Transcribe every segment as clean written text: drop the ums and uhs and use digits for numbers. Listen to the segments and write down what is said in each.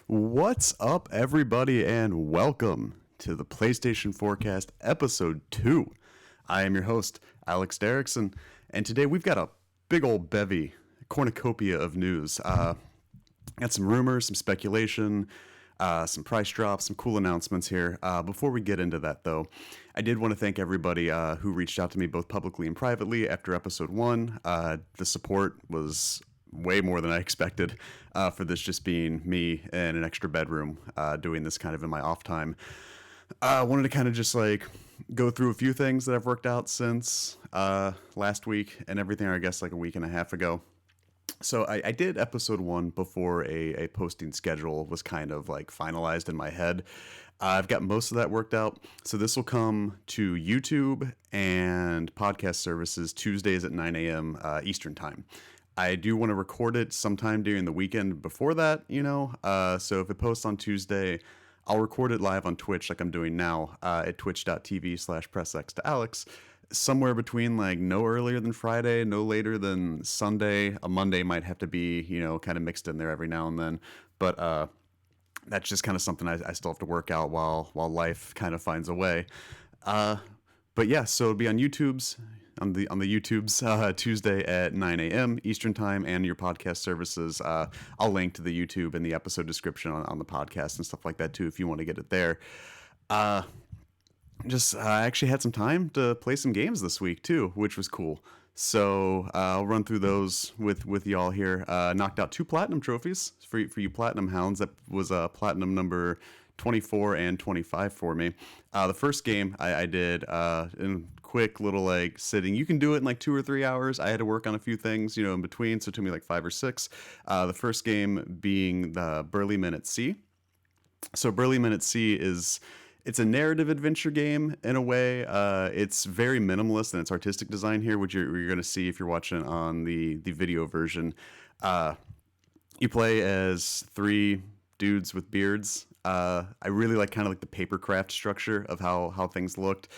What's up, everybody, and welcome to the PlayStation Forecast Episode 2. I am your host, Alex Derrickson, and today we've got a big old bevy, cornucopia of news. Got some rumors, some speculation, some price drops, some cool announcements here. Before we get into that, though, I did want to thank everybody who reached out to me both publicly and privately after Episode 1. The support was way more than I expected for this just being me in an extra bedroom doing this kind of in my off time. I wanted to kind of just like go through a few things that I've worked out since last week and everything, or I guess like a week and a half ago. So I did episode 1 before a posting schedule was kind of like finalized in my head. I've got most of that worked out. So this will come to YouTube and podcast services Tuesdays at 9 a.m. Eastern time. I do want to record it sometime during the weekend before that, so if it posts on Tuesday, I'll record it live on Twitch like I'm doing now at twitch.tv/pressx to Alex, somewhere between like no earlier than Friday, no later than Sunday. A Monday might have to be, kind of mixed in there every now and then, but that's just kind of something I still have to work out while life kind of finds a way. But yeah, so it'll be on YouTube's. On the YouTube's Tuesday at 9 a.m. Eastern time, and your podcast services. I'll link to the YouTube in the episode description on the podcast and stuff like that too if you want to get it there. I actually had some time to play some games this week too, which was cool. So I'll run through those with y'all here. Knocked out 2 platinum trophies for you platinum hounds. That was platinum number 24 and 25 for me. The first game I did in quick little like sitting. You can do it in like 2 or 3 hours. I had to work on a few things, in between, so it took me like 5 or 6. The first game being the Burly Men at Sea. So Burly Men at Sea it's a narrative adventure game in a way. It's very minimalist in its artistic design here, which you're going to see if you're watching on the video version. You play as 3 dudes with beards. I really like kind of like the papercraft structure of how things looked.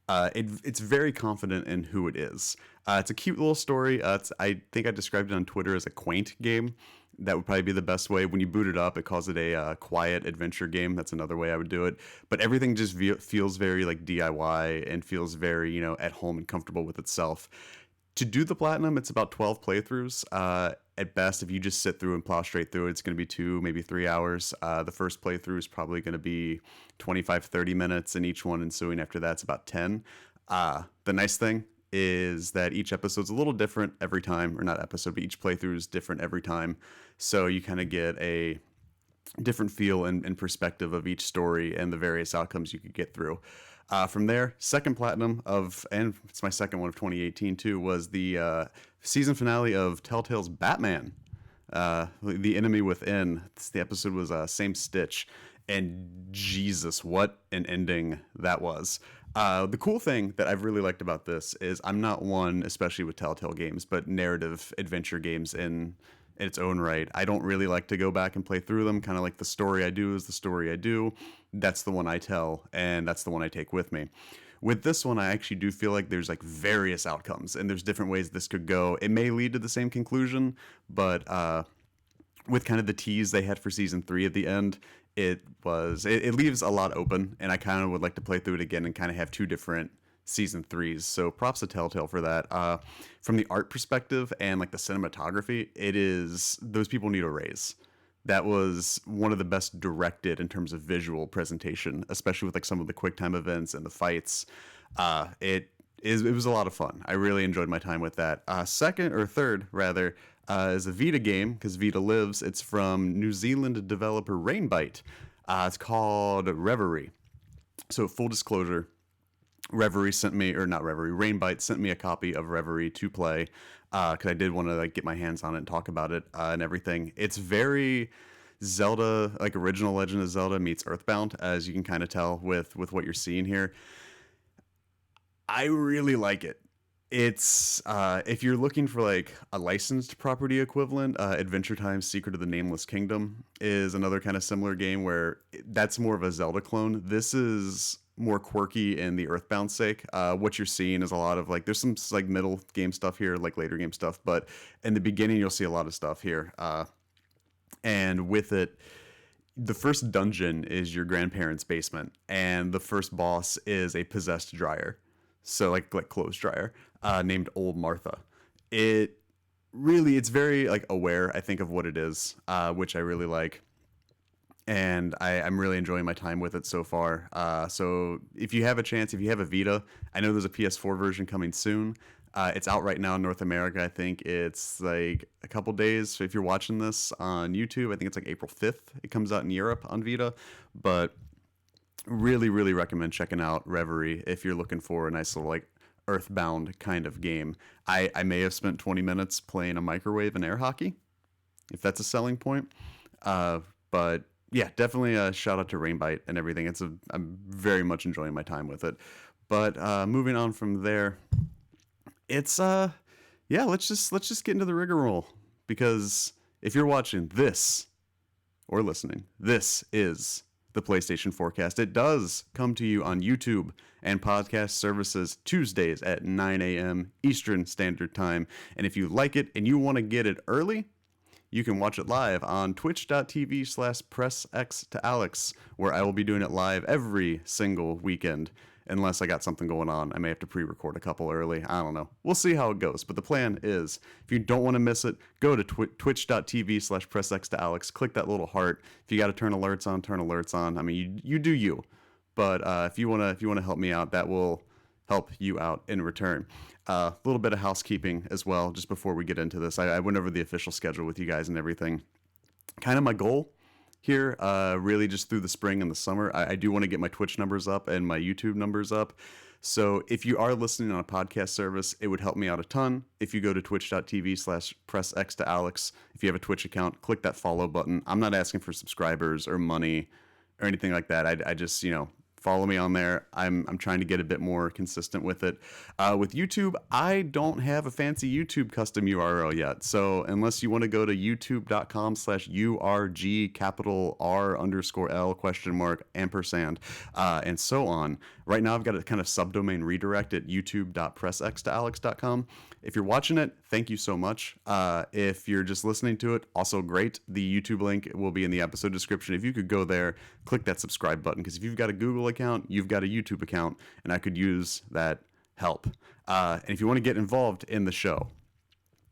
It's very confident in who it is. It's a cute little story. I think I described it on Twitter as a quaint game. That would probably be the best way. When you boot it up, it calls it a quiet adventure game. That's another way I would do it. But everything just feels very like DIY and feels very, at home and comfortable with itself. To do the platinum, it's about 12 playthroughs. At best, if you just sit through and plow straight through it, it's going to be 2, maybe 3 hours. The first playthrough is probably going to be 25, 30 minutes, and each one ensuing after that's about 10. The nice thing is that each episode's a little different every time, or not episode, but each playthrough is different every time. So you kind of get a different feel and perspective of each story and the various outcomes you could get through. From there, second platinum and it's my second one of 2018 too, was the season finale of Telltale's Batman, The Enemy Within. The episode was Same Stitch, and Jesus, what an ending that was. The cool thing that I've really liked about this is I'm not one, especially with Telltale games, but narrative adventure games in its own right. I don't really like to go back and play through them. Kind of like the story I do is the story I do. That's the one I tell, and that's the one I take with me. With this one, I actually do feel like there's like various outcomes, and there's different ways this could go. It may lead to the same conclusion, but with kind of the tease they had for season 3 at the end, it leaves a lot open, and I kind of would like to play through it again and kind of have 2 different season 3s. So props to Telltale for that. From the art perspective and like the cinematography, those people need a raise. That was one of the best directed in terms of visual presentation, especially with like some of the QuickTime events and the fights. It was a lot of fun. I really enjoyed my time with that. Second or third rather is a Vita game, because Vita lives. It's from New Zealand developer Rainbite. It's called Reverie. So full disclosure, Rainbite sent me a copy of Reverie to play, because I did want to like get my hands on it and talk about it and everything. It's very Zelda, like original Legend of Zelda meets Earthbound, as you can kind of tell with what you're seeing here. I really like it. It's if you're looking for like a licensed property equivalent, Adventure Time's Secret of the Nameless Kingdom is another kind of similar game where that's more of a Zelda clone. This is more quirky in the Earthbound sake. What you're seeing is a lot of like, there's some like middle game stuff here, like later game stuff, but in the beginning you'll see a lot of stuff here. And with it, the first dungeon is your grandparents' basement, and the first boss is a possessed dryer, so like clothes dryer, named Old Martha. It really, it's very like aware, I think, of what it is, which I really like, and I'm really enjoying my time with it so far. So if you have a chance, if you have a Vita, I know there's a PS4 version coming soon. It's out right now in North America. I think it's like a couple days. So if you're watching this on YouTube, I think it's like April 5th. It comes out in Europe on Vita. But really, really recommend checking out Reverie if you're looking for a nice little like Earthbound kind of game. I may have spent 20 minutes playing a microwave and air hockey, if that's a selling point. But yeah, definitely a shout out to Rainbite and everything. I'm very much enjoying my time with it. But moving on from there, it's yeah, let's just get into the rigmarole, because if you're watching this or listening, this is the PlayStation Forecast. It does come to you on YouTube and podcast services Tuesdays at 9 a.m. Eastern Standard Time. And if you like it and you want to get it early, you can watch it live on twitch.tv/pressx2alex, where I will be doing it live every single weekend. Unless I got something going on, I may have to pre-record a couple early. I don't know. We'll see how it goes. But the plan is, if you don't want to miss it, go to twitch.tv/pressx2alex. Click that little heart. If you got to turn alerts on, turn alerts on. I mean, you do you. But if you wanna help me out, that will help you out in return. A little bit of housekeeping as well, just before we get into this. I went over the official schedule with you guys and everything. Kind of my goal here, really just through the spring and the summer. I do want to get my Twitch numbers up and my YouTube numbers up. So if you are listening on a podcast service, it would help me out a ton if you go to twitch.tv/pressx2alex. If you have a Twitch account, click that follow button. I'm not asking for subscribers or money or anything like that. I just, follow me on there. I'm trying to get a bit more consistent with it. With YouTube, I don't have a fancy YouTube custom URL yet. So unless you want to go to youtube.com/URG capital R_L ? And so on. Right now I've got a kind of subdomain redirect at youtube.pressx2alex.com. If you're watching it, thank you so much. If you're just listening to it, also great. The YouTube link will be in the episode description. If you could go there, click that subscribe button, because if you've got a Google account, you've got a YouTube account, and I could use that help. And if you want to get involved in the show,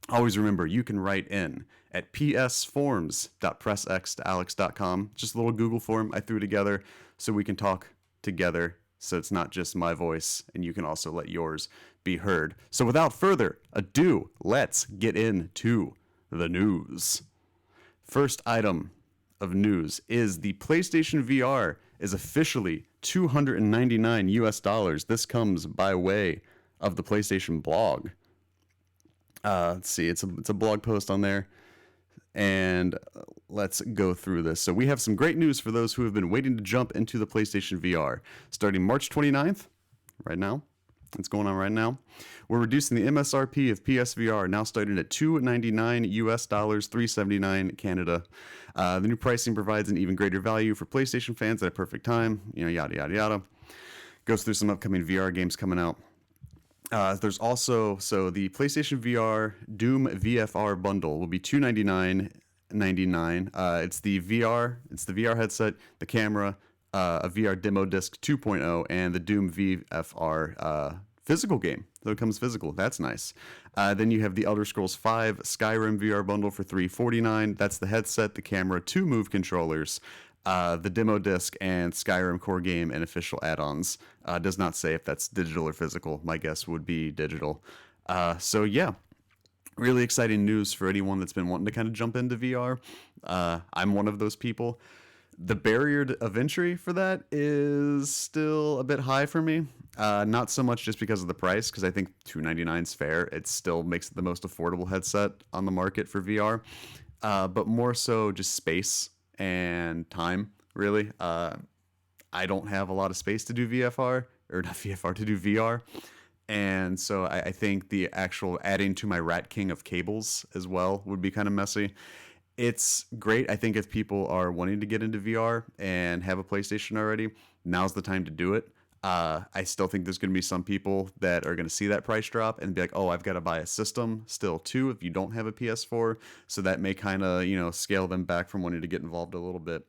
always remember, you can write in at psforms.pressx2alex.com. Just a little Google form I threw together so we can talk together, so it's not just my voice, and you can also let yours be heard. So without further ado, let's get into the news. First item of news is the PlayStation VR is officially $299. This comes by way of the PlayStation blog. Let's see, it's a blog post on there, and let's go through this. So we have some great news for those who have been waiting to jump into the PlayStation VR. Starting March 29th, right now, it's going on right now, we're reducing the MSRP of PSVR, now starting at $299, $379 Canada. The new pricing provides an even greater value for PlayStation fans at a perfect time, yada, yada, yada. Goes through some upcoming VR games coming out. There's also, so the PlayStation VR Doom VFR bundle will be $299.99. It's the VR headset, the camera, a VR demo disc 2.0, and the Doom VFR physical game. So it comes physical. That's nice. Then you have the Elder Scrolls V Skyrim VR bundle for $349. That's the headset, the camera, 2 Move controllers, the demo disc, and Skyrim core game and official add-ons. Does not say if that's digital or physical. My guess would be digital. So yeah, really exciting news for anyone that's been wanting to kind of jump into VR. I'm one of those people. The barrier of entry for that is still a bit high for me. Not so much just because of the price, because I think $299 is fair. It still makes it the most affordable headset on the market for VR. But more so just space and time, really. I don't have a lot of space to do VFR, or not VFR, to do VR. And so I think the actual adding to my Rat King of cables as well would be kind of messy. It's great. I think if people are wanting to get into VR and have a PlayStation already, now's the time to do it. I still think there's going to be some people that are going to see that price drop and be like, oh, I've got to buy a system still too if you don't have a PS4. So that may kind of, scale them back from wanting to get involved a little bit.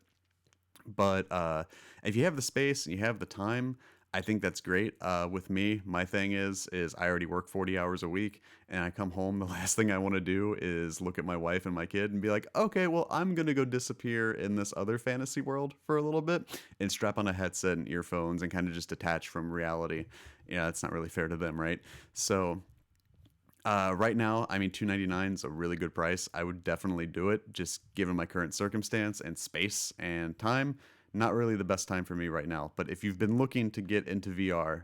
But if you have the space and you have the time, I think that's great. With me, my thing is I already work 40 hours a week, and I come home. The last thing I want to do is look at my wife and my kid and be like, okay, well, I'm gonna go disappear in this other fantasy world for a little bit and strap on a headset and earphones and kind of just detach from reality. Yeah, it's not really fair to them, right? So right now, I mean, 299 is a really good price. I would definitely do it, just given my current circumstance and space and time. Not really the best time for me right now. But if you've been looking to get into VR,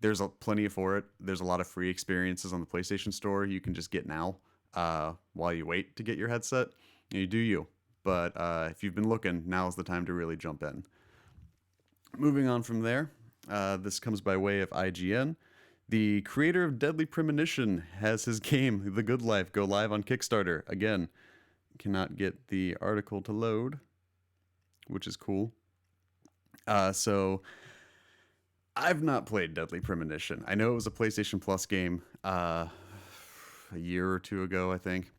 there's plenty for it. There's a lot of free experiences on the PlayStation Store you can just get now while you wait to get your headset. You do you. But if you've been looking, now's the time to really jump in. Moving on from there, this comes by way of IGN. The creator of Deadly Premonition has his game, The Good Life, go live on Kickstarter. Again, cannot get the article to load, which is cool. So I've not played Deadly Premonition. I know it was a PlayStation Plus game a year or two ago, I think.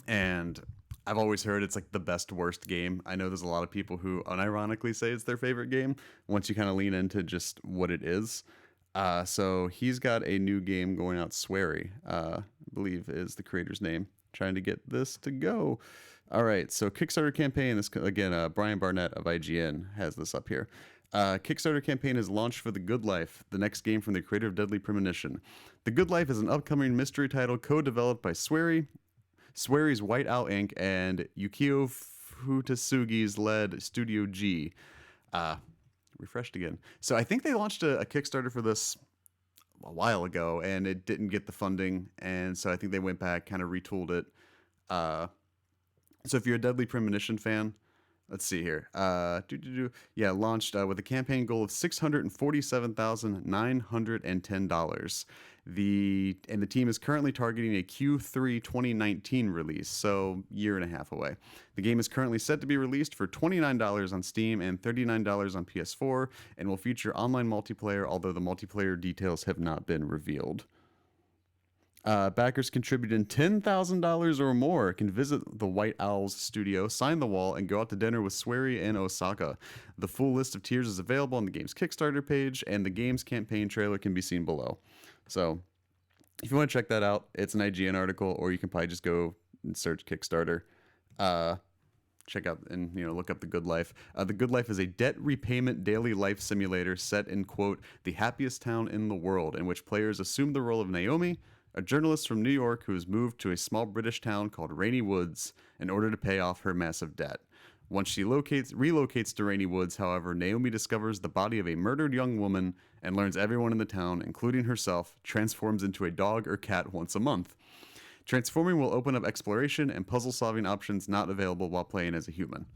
And I've always heard it's like the best worst game. I know there's a lot of people who unironically say it's their favorite game once you kind of lean into just what it is. So he's got a new game going out, Swery, I believe is the creator's name. Trying to get this to go. All right, so Kickstarter campaign. This again, Brian Barnett of IGN has this up here. Kickstarter campaign is launched for The Good Life, the next game from the creator of Deadly Premonition. The Good Life is an upcoming mystery title co-developed by Swery's White Owl Inc., and Yukio Futasugi's led Studio G. Uh, Refreshed again. So I think they launched a Kickstarter for this a while ago, and it didn't get the funding, and so I think they went back, kind of retooled it. Uh, so if you're a Deadly Premonition fan, let's see here. Yeah, launched with a campaign goal of $647,910. The team is currently targeting a Q3 2019 release, so year and a half away. The game is currently set to be released for $29 on Steam and $39 on PS4, and will feature online multiplayer, although the multiplayer details have not been revealed. Backers contributing $10,000 or more can visit the White Owl's studio, sign the wall, and go out to dinner with Swery in Osaka. The full list of tiers is available on the game's Kickstarter page, and the game's campaign trailer can be seen below. So, if you want to check that out, it's an IGN article, or you can probably just go and search Kickstarter. Check out and look up The Good Life. The Good Life is a debt repayment daily life simulator set in, quote, the happiest town in the world, in which players assume the role of Naomi, a journalist from New York who has moved to a small British town called Rainy Woods in order to pay off her massive debt. Once she relocates to Rainy Woods, however, Naomi discovers the body of a murdered young woman and learns everyone in the town, including herself, transforms into a dog or cat once a month. Transforming will open up exploration and puzzle-solving options not available while playing as a human.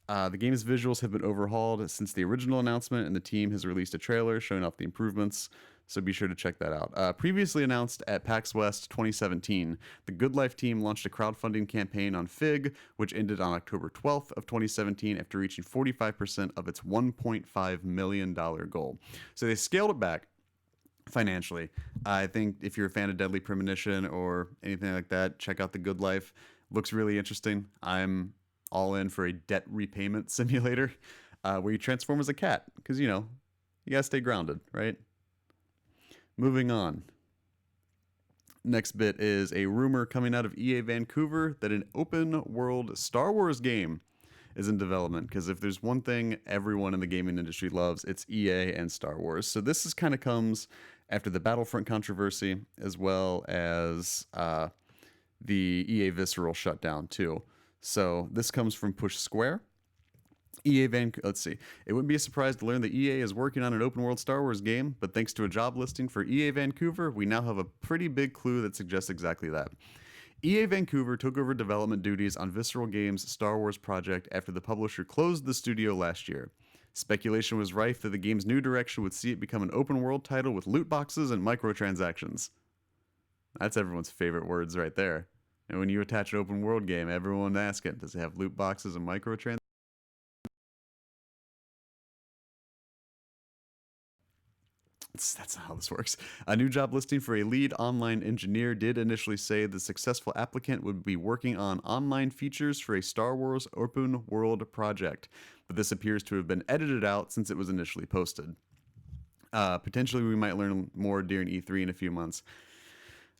The game's visuals have been overhauled since the original announcement, and the team has released a trailer showing off the improvements, so be sure to check that out. Previously announced at PAX West 2017, the Good Life team launched a crowdfunding campaign on Fig, which ended on October 12th of 2017 after reaching 45% of its $1.5 million goal. So they scaled it back financially. I think if you're a fan of Deadly Premonition or anything like that, check out The Good Life. Looks really interesting. I'm all in for a debt repayment simulator where you transform as a cat because, you gotta stay grounded, right? Moving on. Next bit is a rumor coming out of EA Vancouver that an open world Star Wars game is in development, because if there's one thing everyone in the gaming industry loves, it's EA and Star Wars. So this is kind of comes after the Battlefront controversy, as well as the EA Visceral shutdown too. So this comes from Push Square. Let's see. It wouldn't be a surprise to learn that EA is working on an open world Star Wars game, but thanks to a job listing for EA Vancouver, we now have a pretty big clue that suggests exactly that. EA Vancouver took over development duties on Visceral Games' Star Wars project after the publisher closed the studio last year. Speculation was rife that the game's new direction would see it become an open world title with loot boxes and microtransactions. That's everyone's favorite words right there. And when you attach an open world game, everyone asking, does it have loot boxes and microtransactions? That's not how this works. A new job listing for a lead online engineer did initially say the successful applicant would be working on online features for a Star Wars open world project, but this appears to have been edited out since it was initially posted. Potentially, we might learn more during E3 in a few months.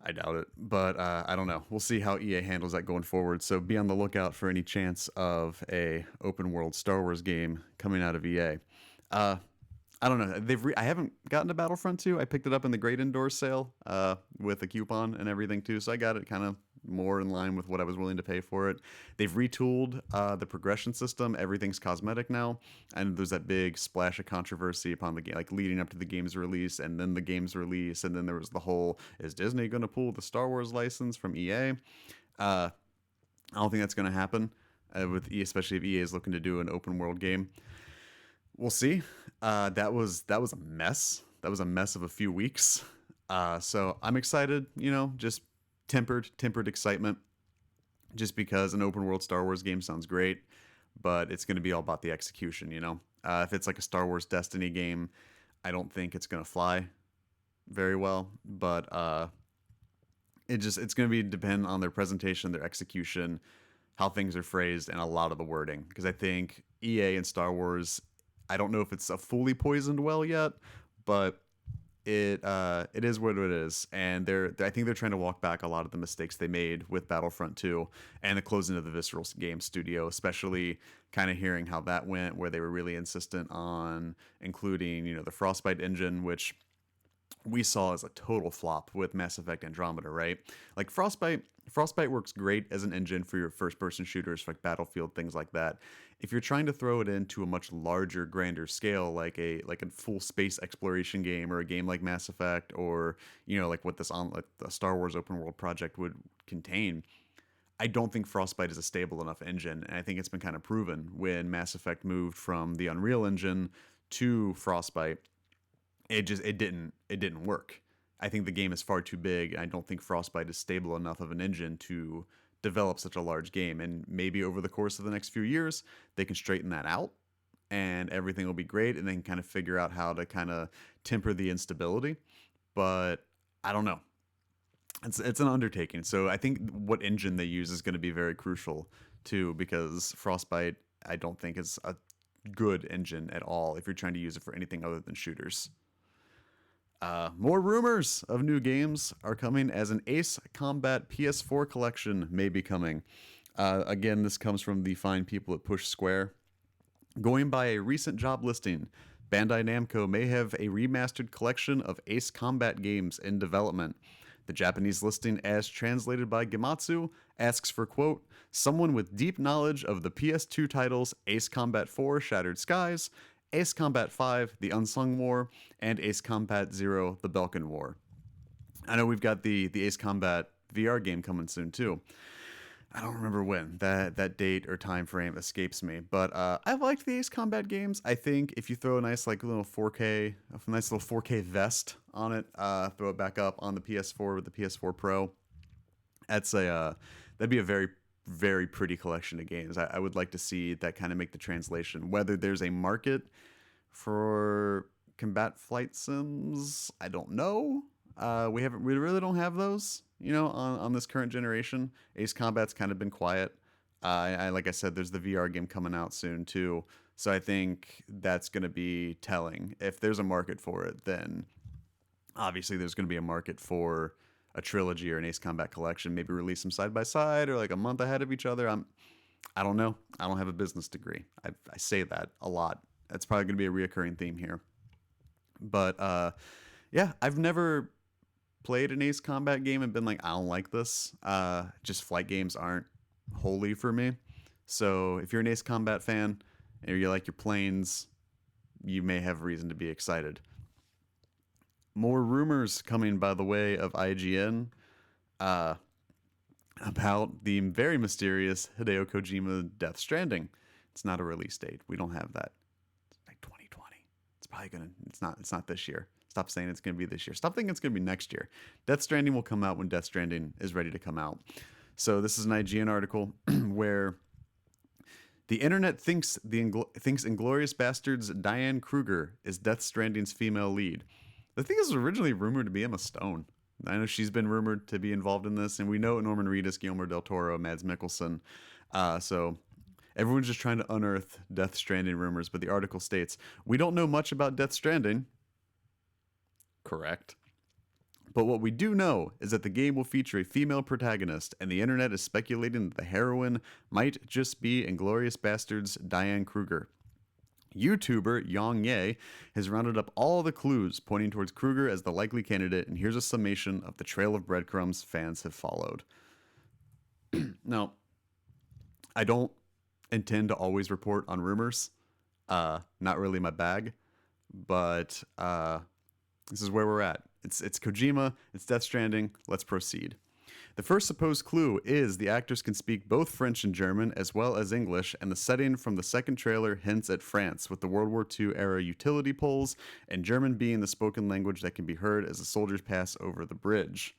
I doubt it, but I don't know. We'll see how EA handles that going forward. So be on the lookout for any chance of a open world Star Wars game coming out of EA. Uh, I don't know. I haven't gotten to Battlefront 2. I picked it up in the Great Indoors sale with a coupon and everything too, so I got it kind of more in line with what I was willing to pay for it. They've retooled the progression system. Everything's cosmetic now, and there's that big splash of controversy upon the game, like leading up to the game's release, and then the game's release, and then there was the whole, is Disney going to pull the Star Wars license from EA? I don't think that's going to happen with EA, especially if EA is looking to do an open world game. We'll see. That was a mess. That was a mess of a few weeks. So I'm excited. Just tempered excitement. Just because an open world Star Wars game sounds great, but it's going to be all about the execution. If it's like a Star Wars Destiny game, I don't think it's going to fly very well. But it's going to be depend on their presentation, their execution, how things are phrased, and a lot of the wording. Because I think EA and Star Wars, I don't know if it's a fully poisoned well yet, but it is what it is, and I think they're trying to walk back a lot of the mistakes they made with Battlefront 2 and the closing of the Visceral Games studio, especially kind of hearing how that went, where they were really insistent on including the Frostbite engine, which we saw as a total flop with Mass Effect Andromeda, right? Like Frostbite works great as an engine for your first person shooters like Battlefield, things like that. If you're trying to throw it into a much larger, grander scale, like a full space exploration game or a game like Mass Effect, or like what like the Star Wars open world project would contain, I don't think Frostbite is a stable enough engine, and I think it's been kind of proven when Mass Effect moved from the Unreal Engine to Frostbite. It didn't work. I think the game is far too big, and I don't think Frostbite is stable enough of an engine to develop such a large game. And maybe over the course of the next few years, they can straighten that out, and everything will be great, and they can kind of figure out how to kind of temper the instability. But I don't know. It's an undertaking. So I think what engine they use is going to be very crucial too, because Frostbite I don't think is a good engine at all if you're trying to use it for anything other than shooters. More rumors of new games are coming, as an Ace Combat PS4 collection may be coming. Again, this comes from the fine people at Push Square. Going by a recent job listing, Bandai Namco may have a remastered collection of Ace Combat games in development. The Japanese listing, as translated by Gematsu, asks for, quote, someone with deep knowledge of the PS2 titles Ace Combat 4 Shattered Skies, Ace Combat 5 The Unsung War, and Ace Combat 0 The Belkan War. I know we've got the Ace Combat VR game coming soon too. I don't remember when that date or time frame escapes me, but I liked the Ace Combat games. I think if you throw a nice little 4K, a nice little 4K vest on it, throw it back up on the PS4 with the PS4 Pro, that'd be a very very pretty collection of games. I would like to see that kind of make the translation. Whether there's a market for combat flight sims, I don't know. We really don't have those, on this current generation. Ace Combat's kind of been quiet. Like I said, there's the VR game coming out soon too. So I think that's going to be telling. If there's a market for it, then obviously there's going to be a market for a trilogy or an Ace Combat collection. Maybe release them side by side or like a month ahead of each other. I don't know. I don't have a business degree. I say that a lot. That's probably going to be a reoccurring theme here. But yeah, I've never played an Ace Combat game and been like, I don't like this. Just flight games aren't wholly for me. So if you're an Ace Combat fan and you like your planes, you may have reason to be excited. More rumors coming by the way of IGN about the very mysterious Hideo Kojima Death Stranding. It's not a release date. We don't have that. It's like 2020. It's probably gonna. It's not this year. Stop saying it's gonna be this year. Stop thinking it's gonna be next year. Death Stranding will come out when Death Stranding is ready to come out. So this is an IGN article where the internet thinks Inglourious Bastards' Diane Kruger is Death Stranding's female lead. The thing is originally rumored to be Emma Stone. I know she's been rumored to be involved in this, and we know Norman Reedus, Guillermo del Toro, Mads Mikkelsen. So everyone's just trying to unearth Death Stranding rumors, but the article states we don't know much about Death Stranding. Correct. But what we do know is that the game will feature a female protagonist, and the internet is speculating that the heroine might just be Inglorious Bastards' Diane Kruger. YouTuber Yang Ye has rounded up all the clues pointing towards Kruger as the likely candidate, and here's a summation of the trail of breadcrumbs fans have followed. Now, I don't intend to always report on rumors. Not really my bag, but this is where we're at. It's Kojima, it's Death Stranding, let's proceed. The first supposed clue is the actors can speak both French and German as well as English, and the setting from the second trailer hints at France, with the World War II era utility poles, and German being the spoken language that can be heard as the soldiers pass over the bridge.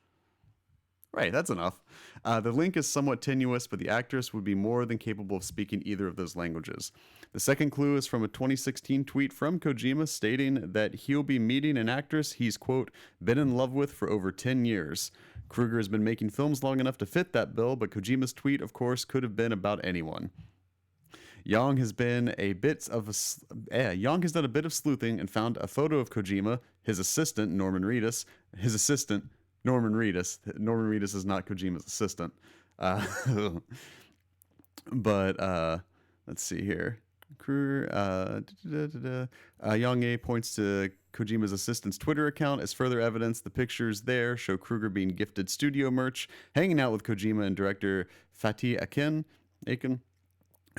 Right, that's enough. The link is somewhat tenuous, but the actress would be more than capable of speaking either of those languages. The second clue is from a 2016 tweet from Kojima stating that he'll be meeting an actress he's, quote, been in love with for over 10 years. Kruger has been making films long enough to fit that bill, but Kojima's tweet, of course, could have been about anyone. Yang has done a bit of sleuthing and found a photo of Kojima, his assistant Norman Reedus, Norman Reedus. Norman Reedus is not Kojima's assistant. Uh, but let's see here. Yang A points to Kojima's assistant's Twitter account as further evidence. The pictures there show Kruger being gifted studio merch, hanging out with Kojima and director Fatih Akin,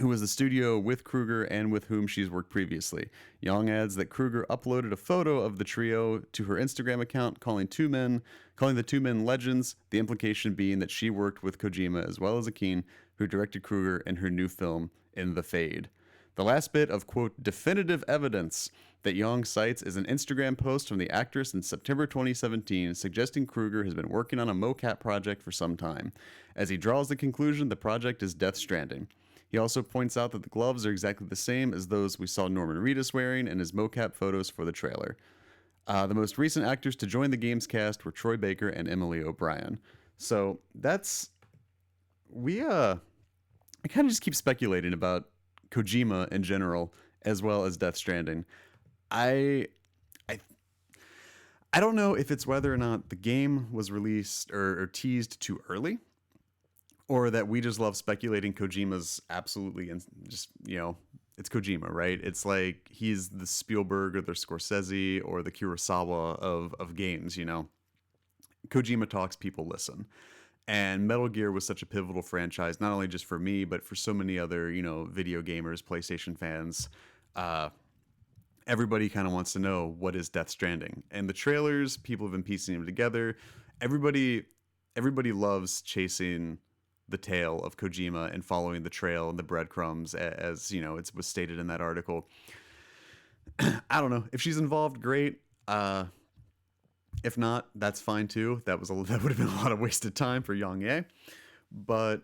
who was the studio with Kruger and with whom she's worked previously. Young adds that Kruger uploaded a photo of the trio to her Instagram account, calling the two men legends, the implication being that she worked with Kojima as well as Akin, who directed Kruger in her new film, In the Fade. The last bit of, quote, definitive evidence that Young cites is an Instagram post from the actress in September 2017 suggesting Kruger has been working on a mocap project for some time. As he draws the conclusion, the project is Death Stranding. He also points out that the gloves are exactly the same as those we saw Norman Reedus wearing in his mocap photos for the trailer. The most recent actors to join the game's cast were Troy Baker and Emily O'Brien. So that's I kind of just keep speculating about Kojima in general as well as Death Stranding. I don't know if it's whether or not the game was released or teased too early, or that we just love speculating Kojima's absolutely, and just, it's Kojima, right? It's like he's the Spielberg or the Scorsese or the Kurosawa of games, Kojima talks, people listen. And Metal Gear was such a pivotal franchise, not only just for me, but for so many other, video gamers, PlayStation fans. Everybody kind of wants to know, what is Death Stranding? And the trailers, people have been piecing them together. Everybody loves chasing the tale of Kojima and following the trail and the breadcrumbs, as it was stated in that article. I don't know if she's involved. Great. If not, that's fine too. That would have been a lot of wasted time for Yang Ye. But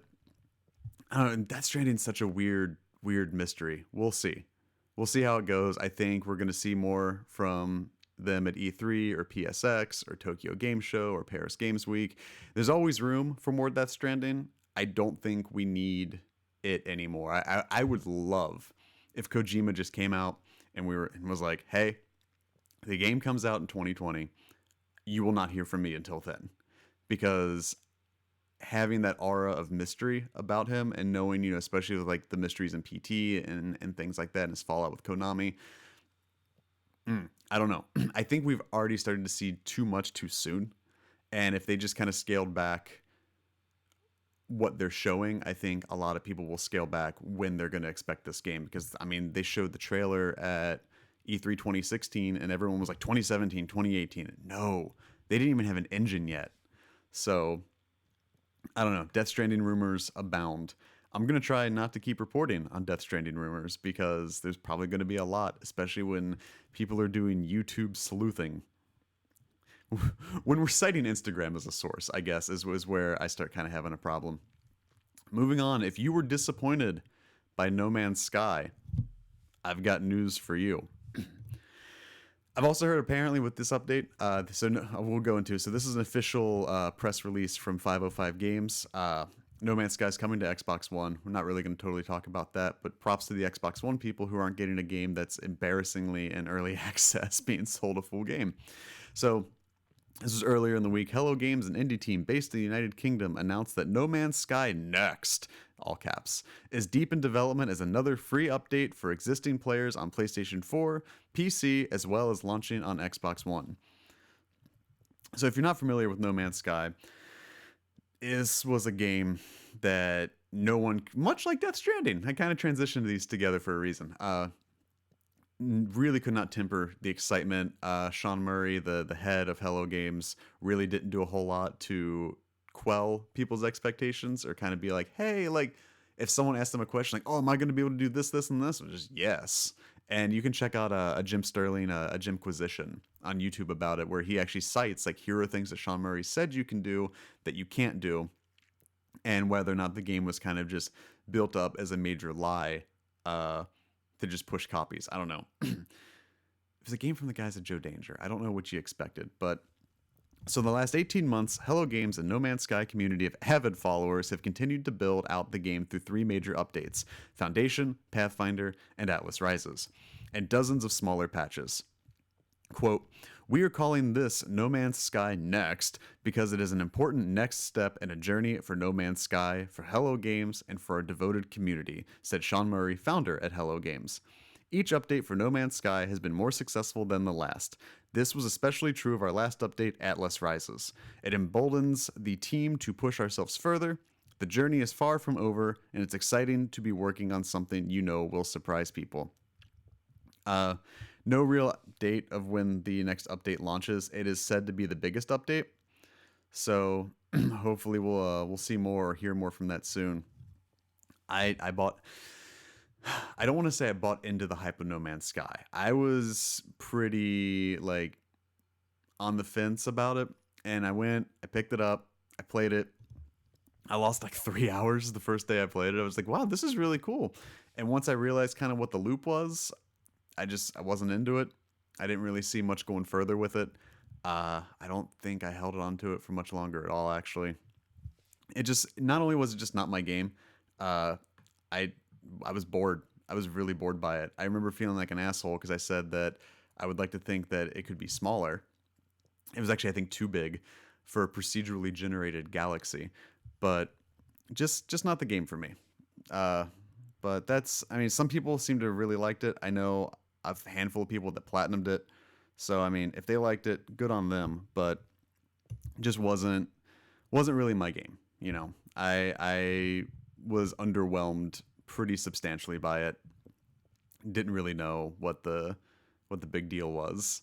I don't know. Death Stranding's such a weird mystery. We'll see how it goes. I think we're going to see more from them at E3 or PSX or Tokyo Game Show or Paris Games Week. There's always room for more Death Stranding. I don't think we need it anymore. I would love if Kojima just came out and was like, hey, the game comes out in 2020. You will not hear from me until then. Because having that aura of mystery about him and knowing, especially with like the mysteries in PT and things like that and his fallout with Konami, I don't know. I think we've already started to see too much too soon. And if they just kind of scaled back what they're showing, I think a lot of people will scale back when they're going to expect this game. Because, they showed the trailer at E3 2016 and everyone was like 2017, 2018. No, they didn't even have an engine yet. So, I don't know. Death Stranding rumors abound. I'm going to try not to keep reporting on Death Stranding rumors because there's probably going to be a lot, especially when people are doing YouTube sleuthing. When we're citing Instagram as a source, I guess, is where I start kind of having a problem. Moving on, if you were disappointed by No Man's Sky, I've got news for you. I've also heard apparently with this update, we'll go into. So this is an official press release from 505 Games. No Man's Sky is coming to Xbox One. We're not really going to totally talk about that, but props to the Xbox One people who aren't getting a game that's embarrassingly in early access being sold a full game. So this was earlier in the week. Hello Games, an indie team based in the United Kingdom, announced that No Man's Sky Next, all caps, is deep in development as another free update for existing players on PlayStation 4, PC, as well as launching on Xbox One. So if you're not familiar with No Man's Sky, this was a game that no one, much like Death Stranding, I kind of transitioned these together for a reason. Really could not temper the excitement. Sean Murray, the head of Hello Games, really didn't do a whole lot to quell people's expectations or kind of be like, hey, like if someone asked them a question like, oh, am I going to be able to do this, this, and this? It was just yes. And you can check out a Jim Sterling, a Jimquisition on YouTube about it, where he actually cites like here are things that Sean Murray said you can do that you can't do, and whether or not the game was kind of just built up as a major lie to just push copies. I don't know. It was a game from the guys at Joe Danger. I don't know what you expected, but so in the last 18 months, Hello Games and No Man's Sky community of avid followers have continued to build out the game through 3 major updates: Foundation, Pathfinder, and Atlas Rises, and dozens of smaller patches. Quote, we are calling this No Man's Sky Next because it is an important next step in a journey for No Man's Sky, for Hello Games, and for our devoted community, said Sean Murray, founder at Hello Games. Each update for No Man's Sky has been more successful than the last. This was especially true of our last update, Atlas Rises. It emboldens the team to push ourselves further. The journey is far from over, and it's exciting to be working on something you know will surprise people. No real date of when the next update launches. It is said to be the biggest update, so hopefully we'll see more or hear more from that soon. I bought. I don't want to say I bought into the hype of No Man's Sky. I was pretty like on the fence about it, and I picked it up, I played it. I lost like 3 hours the first day I played it. I was like, wow, this is really cool. And once I realized kind of what the loop was, I wasn't into it. I didn't really see much going further with it. I don't think I held on to it for much longer at all. Actually, it just not only was it just not my game. Uh, I I was bored. I was really bored by it. I remember feeling like an asshole because I said that I would like to think that it could be smaller. It was actually I think too big for a procedurally generated galaxy, but just not the game for me. Uh, but that's I mean some people seem to really liked it. I know a handful of people that platinumed it. So I mean if they liked it, good on them. But just wasn't really my game. You know, I was underwhelmed pretty substantially by it. Didn't really know what the big deal was.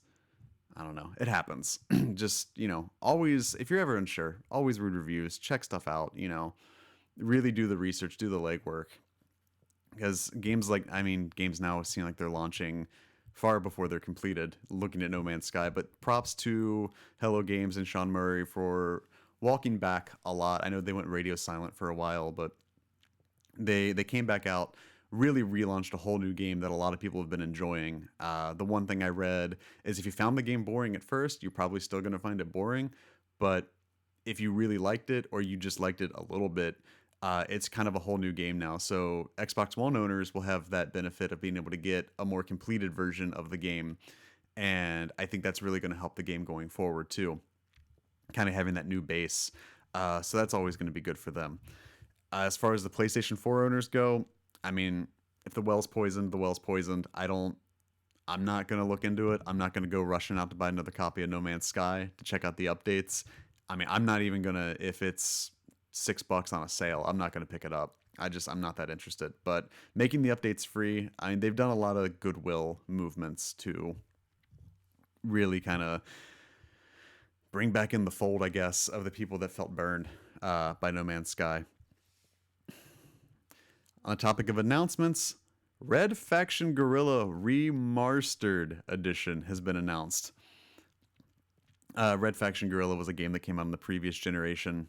I don't know. It happens. Just, always, if you're ever unsure, always read reviews, check stuff out, really do the research, do the legwork. Because games now seem like they're launching far before they're completed, looking at No Man's Sky. But props to Hello Games and Sean Murray for walking back a lot. I know they went radio silent for a while, but they came back out, really relaunched a whole new game that a lot of people have been enjoying. The one thing I read is if you found the game boring at first, you're probably still going to find it boring. But if you really liked it or you just liked it a little bit, it's kind of a whole new game now. So Xbox One owners will have that benefit of being able to get a more completed version of the game. And I think that's really going to help the game going forward too. Kind of having that new base. So that's always going to be good for them. As far as the PlayStation 4 owners go, I mean, if the well's poisoned, the well's poisoned. I'm not going to look into it. I'm not going to go rushing out to buy another copy of No Man's Sky to check out the updates. I mean, I'm not even going to, if it's $6 on a sale, I'm not going to pick it up. I'm not that interested. But making the updates free, I mean, they've done a lot of goodwill movements to really kind of bring back in the fold, I guess, of the people that felt burned by No Man's Sky. On the topic of announcements, Red Faction Guerrilla Remastered Edition has been announced. Red Faction Guerrilla was a game that came out in the previous generation.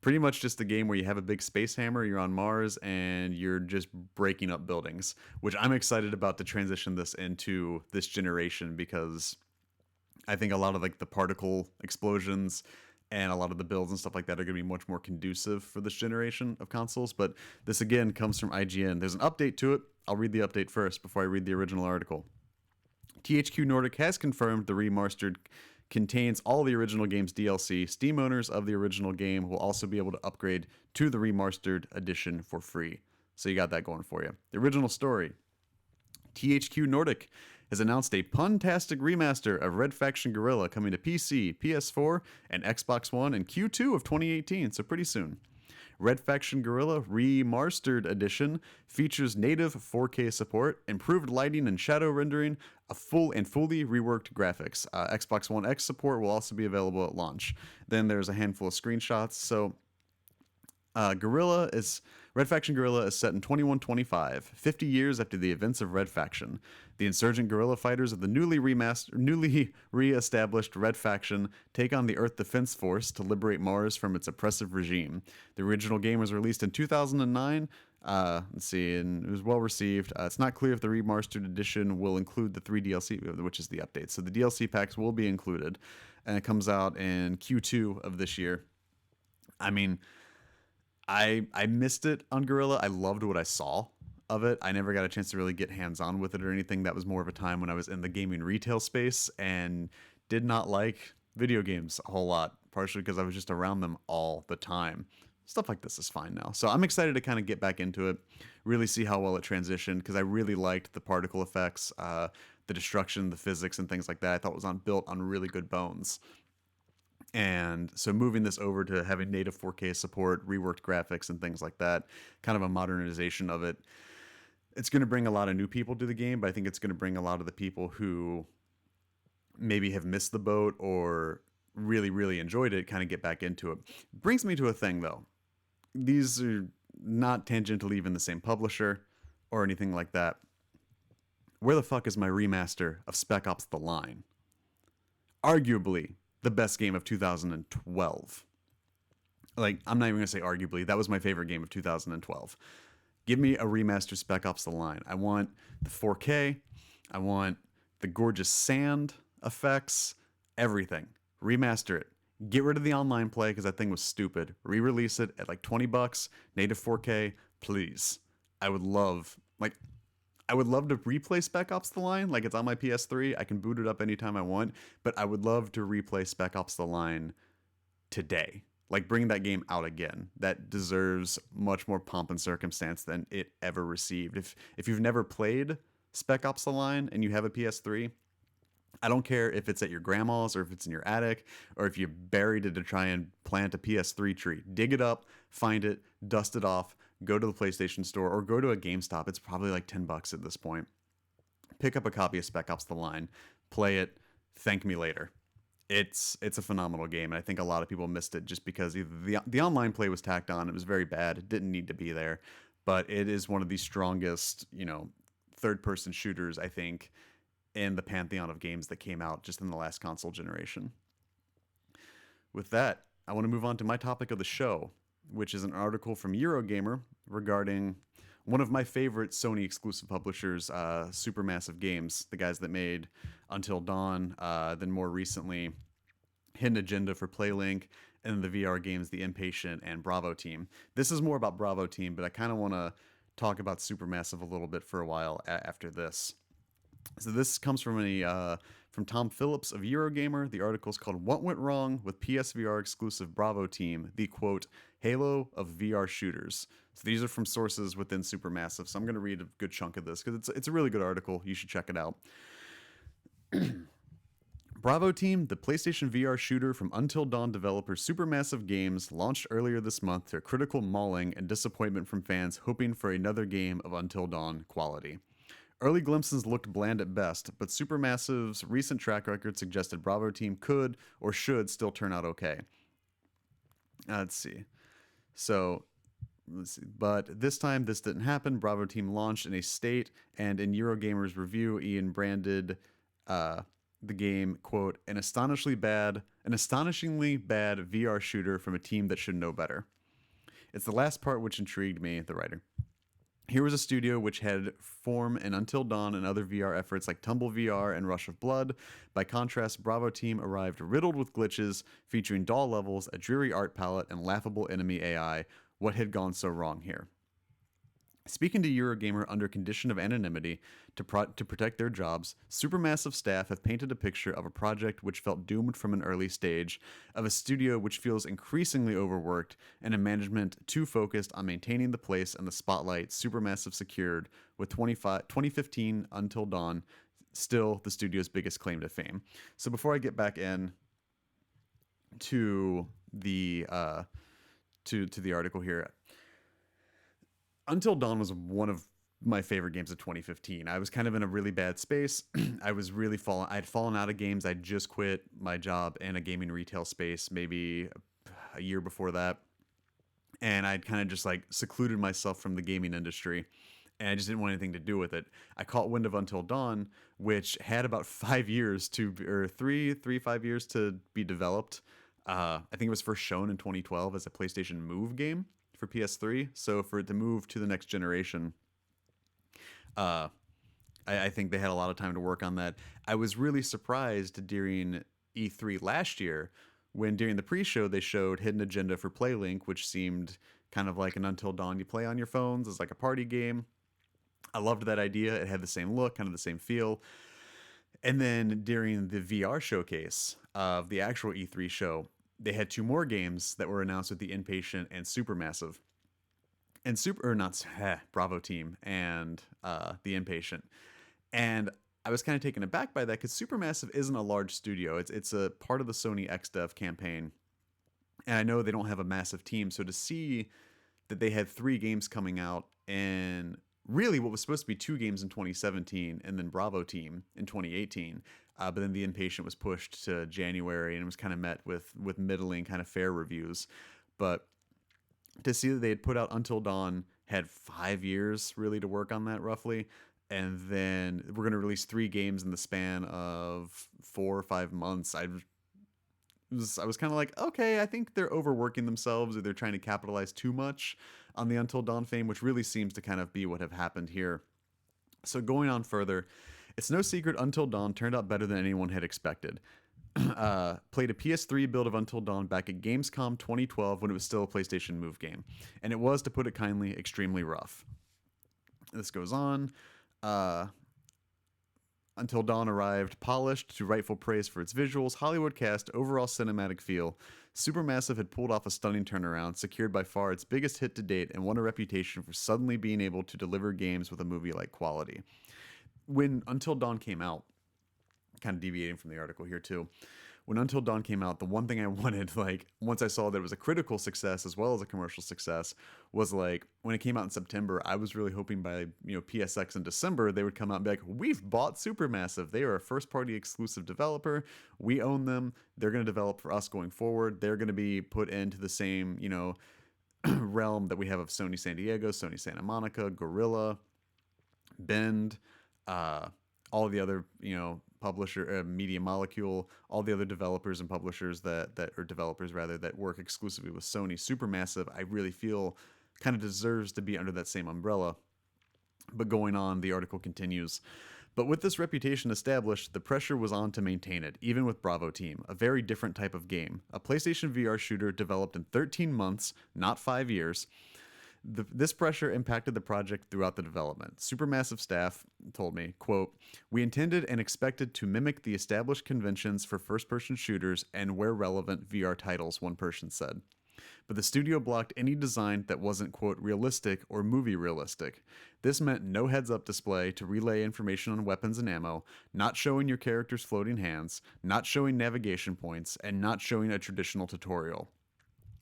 pretty much just a game where you have a big space hammer, you're on Mars, and you're just breaking up buildings, which I'm excited about to transition this into this generation because I think a lot of like the particle explosions and a lot of the builds and stuff like that are going to be much more conducive for this generation of consoles. But this again comes from IGN. There's an update to it. I'll read the update first before I read the original article. THQ Nordic has confirmed the remastered contains all the original game's DLC. Steam owners of the original game will also be able to upgrade to the remastered edition for free. So you got that going for you. The original story. THQ Nordic has announced a pun-tastic remaster of Red Faction Guerrilla coming to PC, PS4, and Xbox One in Q2 of 2018, so pretty soon. Red Faction Guerrilla Remastered Edition features native 4K support, improved lighting and shadow rendering, a fully reworked graphics. Xbox One X support will also be available at launch. Then there's a handful of screenshots. So Red Faction Guerrilla is set in 2125, 50 years after the events of Red Faction. The insurgent guerrilla fighters of the newly re-established Red Faction take on the Earth Defense Force to liberate Mars from its oppressive regime. The original game was released in 2009. Let's see, and it was well received. It's not clear if the remastered edition will include the 3 DLC, which is the update. So the DLC packs will be included, and it comes out in Q2 of this year. I mean, I missed it on Guerrilla. I loved what I saw of it. I never got a chance to really get hands-on with it or anything. That was more of a time when I was in the gaming retail space and did not like video games a whole lot, partially because I was just around them all the time. Stuff like this is fine now. So I'm excited to kind of get back into it, really see how well it transitioned, because I really liked the particle effects, the destruction, the physics, and things like that. I thought it was built on really good bones. And so moving this over to having native 4K support, reworked graphics, and things like that, kind of a modernization of it, it's going to bring a lot of new people to the game, but I think it's going to bring a lot of the people who maybe have missed the boat or really, really enjoyed it kind of get back into it. Brings me to a thing, though. These are not tangentially even the same publisher or anything like that. Where the fuck is my remaster of Spec Ops: The Line? Arguably the best game of 2012. Like, I'm not even going to say arguably. That was my favorite game of 2012. Give me a remastered Spec Ops: The Line. I want the 4K. I want the gorgeous sand effects. Everything. Remaster it. Get rid of the online play because that thing was stupid. Re-release it at like $20, native 4K, please. I would love to replay Spec Ops: The Line. Like, it's on my PS3. I can boot it up anytime I want. But I would love to replay Spec Ops: The Line today. Like, bring that game out again. That deserves much more pomp and circumstance than it ever received. If you've never played Spec Ops: The Line and you have a PS3, I don't care if it's at your grandma's or if it's in your attic or if you buried it to try and plant a PS3 tree. Dig it up, find it, dust it off, go to the PlayStation store or go to a GameStop. It's probably like $10 at this point. Pick up a copy of Spec Ops: The Line, play it, thank me later. It's a phenomenal game, and I think a lot of people missed it just because either the online play was tacked on. It was very bad. It didn't need to be there, but it is one of the strongest, third-person shooters, I think, in the pantheon of games that came out just in the last console generation. With that, I want to move on to my topic of the show, which is an article from Eurogamer regarding one of my favorite Sony exclusive publishers, Supermassive Games, the guys that made Until Dawn, then more recently Hidden Agenda for PlayLink, and the VR games The Impatient and Bravo Team. This is more about Bravo Team, but I kind of want to talk about Supermassive a little bit for a while after this. So this comes from Tom Phillips of Eurogamer. The article is called "What Went Wrong with PSVR Exclusive Bravo Team, the quote Halo of VR Shooters." So these are from sources within Supermassive. So I'm going to read a good chunk of this because it's a really good article. You should check it out. Bravo Team, the PlayStation VR shooter from Until Dawn developer Supermassive Games, launched earlier this month to critical mauling and disappointment from fans hoping for another game of Until Dawn quality. Early glimpses looked bland at best, but Supermassive's recent track record suggested Bravo Team could or should still turn out okay. Let's see. But this time this didn't happen. Bravo Team launched in a state, and in Eurogamer's review, Ian branded the game, quote, an astonishingly bad VR shooter from a team that should know better. It's the last part which intrigued me, the writer. Here was a studio which had form in Until Dawn and other VR efforts like Tumble VR and Rush of Blood. By contrast, Bravo Team arrived riddled with glitches, featuring dull levels, a dreary art palette, and laughable enemy AI. What had gone so wrong here? Speaking to Eurogamer under condition of anonymity to protect their jobs, Supermassive staff have painted a picture of a project which felt doomed from an early stage, of a studio which feels increasingly overworked, and a management too focused on maintaining the place and the spotlight Supermassive secured with 2015 Until Dawn still the studio's biggest claim to fame. So before I get back in to the to the article here, Until Dawn was one of my favorite games of 2015. I was kind of in a really bad space. I'd fallen out of games. I'd just quit my job in a gaming retail space maybe a year before that. And I'd kind of just like secluded myself from the gaming industry. And I just didn't want anything to do with it. I caught wind of Until Dawn, which had about 5 years or 5 years to be developed. I think it was first shown in 2012 as a PlayStation Move game for PS3. So for it to move to the next generation, I think they had a lot of time to work on that. I was really surprised during E3 last year when during the pre-show they showed Hidden Agenda for PlayLink, which seemed kind of like an Until Dawn you play on your phones. It's like a party game. I loved that idea. It had the same look, kind of the same feel. And then during the VR showcase of the actual E3 show, they had two more games that were announced with the Inpatient and Supermassive. And Bravo Team and the Inpatient. And I was kind of taken aback by that because Supermassive isn't a large studio. It's a part of the Sony XDev campaign. And I know they don't have a massive team. So to see that they had 3 games coming out and really what was supposed to be 2 games in 2017 and then Bravo Team in 2018. But then the Inpatient was pushed to January and was kind of met with middling, kind of fair reviews. But to see that they had put out Until Dawn, had 5 years really to work on that roughly, and then we're going to release 3 games in the span of 4 or 5 months. I was kind of like, okay, I think they're overworking themselves or they're trying to capitalize too much on the Until Dawn fame, which really seems to kind of be what have happened here. So going on further, it's no secret Until Dawn turned out better than anyone had expected. Played a PS3 build of Until Dawn back at Gamescom 2012 when it was still a PlayStation Move game. And it was, to put it kindly, extremely rough. This goes on. Until Dawn arrived polished to rightful praise for its visuals, Hollywood cast, overall cinematic feel. Supermassive had pulled off a stunning turnaround, secured by far its biggest hit to date, and won a reputation for suddenly being able to deliver games with a movie-like quality. When Until Dawn came out, kind of deviating from the article here too, when Until Dawn came out, the one thing I wanted, like, once I saw that it was a critical success as well as a commercial success, was like, when it came out in September, I was really hoping by, PSX in December, they would come out and be like, we've bought Supermassive. They are a first-party exclusive developer. We own them. They're going to develop for us going forward. They're going to be put into the same, realm that we have of Sony San Diego, Sony Santa Monica, Gorilla, Bend, all the other, publisher, Media Molecule, all the other developers and publishers or developers rather, that work exclusively with Sony. Supermassive, I really feel, kind of deserves to be under that same umbrella. But going on, the article continues. But with this reputation established, the pressure was on to maintain it, even with Bravo Team, a very different type of game. A PlayStation VR shooter developed in 13 months, not 5 years. This pressure impacted the project throughout the development. Supermassive staff told me, quote, "We intended and expected to mimic the established conventions for first-person shooters and, where relevant, VR titles," one person said. But the studio blocked any design that wasn't, quote, "realistic" or movie realistic. This meant no heads-up display to relay information on weapons and ammo, not showing your character's floating hands, not showing navigation points, and not showing a traditional tutorial.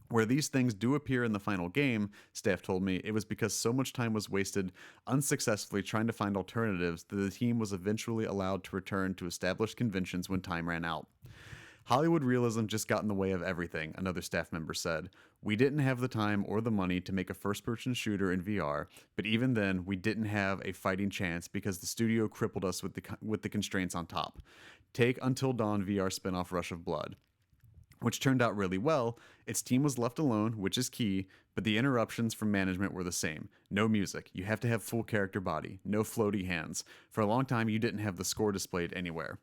Where these things do appear in the final game, staff told me, it was because so much time was wasted unsuccessfully trying to find alternatives that the team was eventually allowed to return to established conventions when time ran out. Hollywood realism just got in the way of everything, another staff member said. We didn't have the time or the money to make a first-person shooter in VR, but even then, we didn't have a fighting chance because the studio crippled us with the constraints on top. Take Until Dawn VR spinoff Rush of Blood. which turned out really well. Its team was left alone, which is key, but the interruptions from management were the same. No music. You have to have full character body. No floaty hands. For a long time, you didn't have the score displayed anywhere.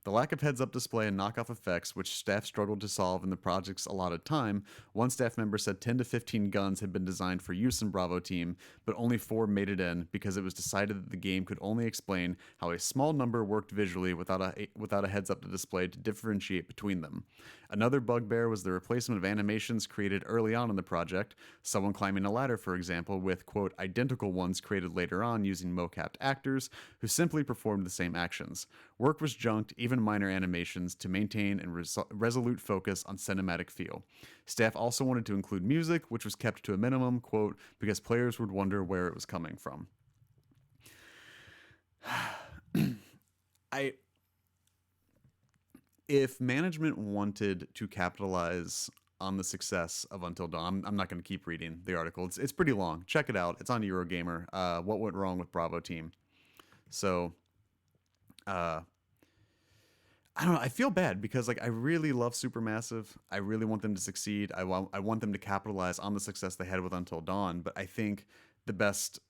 The lack of heads up display and knockoff effects, which staff struggled to solve in the project's allotted time, one staff member said 10 to 15 guns had been designed for use in Bravo Team, but only 4 made it in because it was decided that the game could only explain how a small number worked visually without a heads up display to differentiate between them. Another bugbear was the replacement of animations created early on in the project, someone climbing a ladder, for example, with, quote, identical ones created later on using mocapped actors who simply performed the same actions. Work was junked, even minor animations, to maintain and resolute focus on cinematic feel. Staff also wanted to include music, which was kept to a minimum, quote, because players would wonder where it was coming from. If management wanted to capitalize on the success of Until Dawn, I'm not going to keep reading the article. It's pretty long. Check it out. It's on Eurogamer. What went wrong with Bravo Team? So, I don't know. I feel bad because I really love Supermassive. I really want them to succeed. I want them to capitalize on the success they had with Until Dawn. But I think the best